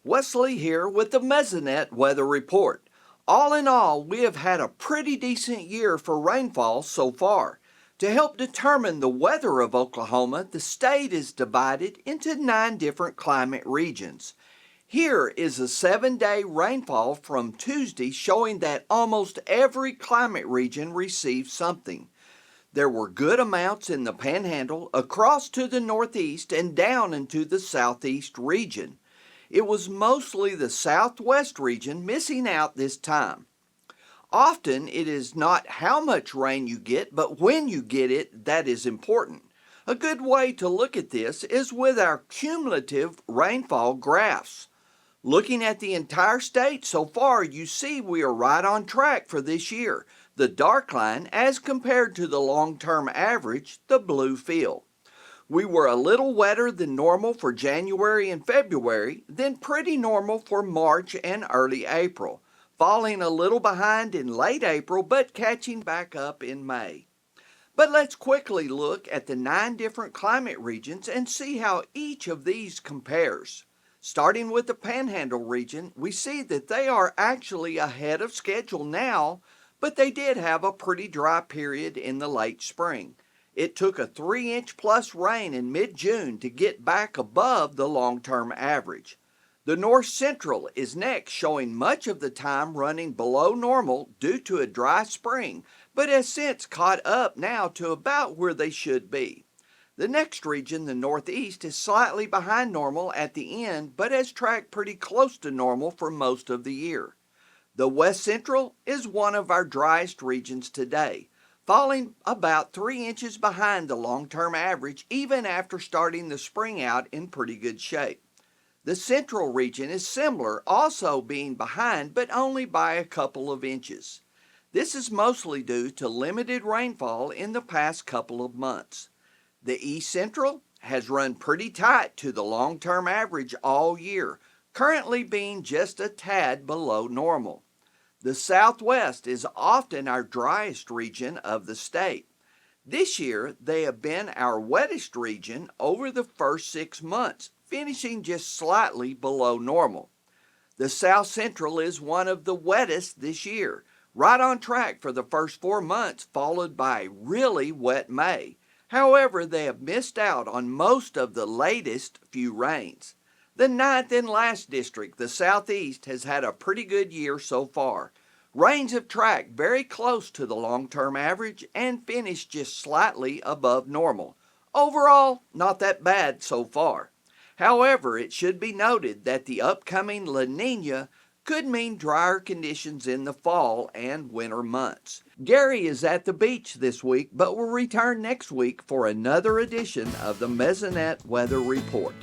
Wes Lee here with the Mesonet weather report. All in all, we have had a pretty decent year for rainfall so far. To help determine the weather of Oklahoma, the state is divided into 9 different climate regions. Here is a 7-day rainfall from Tuesday showing that almost every climate region received something. There were good amounts in the Panhandle, across to the northeast, and down into the southeast region. It was mostly the southwest region missing out this time. Often it is not how much rain you get, but when you get it that is important. A good way to look at this is with our cumulative rainfall graphs. Looking at the entire state so far, you see we are right on track for this year. The dark line as compared to the long-term average, the blue field. We were a little wetter than normal for January and February, then pretty normal for March and early April, falling a little behind in late April but catching back up in May. But let's quickly look at the 9 different climate regions and see how each of these compares. Starting with the Panhandle region, we see that they are actually ahead of schedule now, but they did have a pretty dry period in the late spring. It took a 3-inch plus rain in mid-June to get back above the long-term average. The North Central is next, showing much of the time running below normal due to a dry spring, but has since caught up now to about where they should be. The next region, the Northeast, is slightly behind normal at the end, but has tracked pretty close to normal for most of the year. The West Central is one of our driest regions today, falling about 3 inches behind the long-term average even after starting the spring out in pretty good shape. The Central region is similar, also being behind but only by a couple of inches. This is mostly due to limited rainfall in the past couple of months. The East Central has run pretty tight to the long-term average all year, currently being just a tad below normal. The Southwest is often our driest region of the state. This year, they have been our wettest region over the first 6 months, finishing just slightly below normal. The South Central is one of the wettest this year, right on track for the first 4 months, followed by a really wet May. However, they have missed out on most of the latest few rains. The 9th and last district, the Southeast, has had a pretty good year so far. Rains have tracked very close to the long-term average and finished just slightly above normal. Overall, not that bad so far. However, it should be noted that the upcoming La Niña could mean drier conditions in the fall and winter months. Gary is at the beach this week, but will return next week for another edition of the Mesonet Weather Report.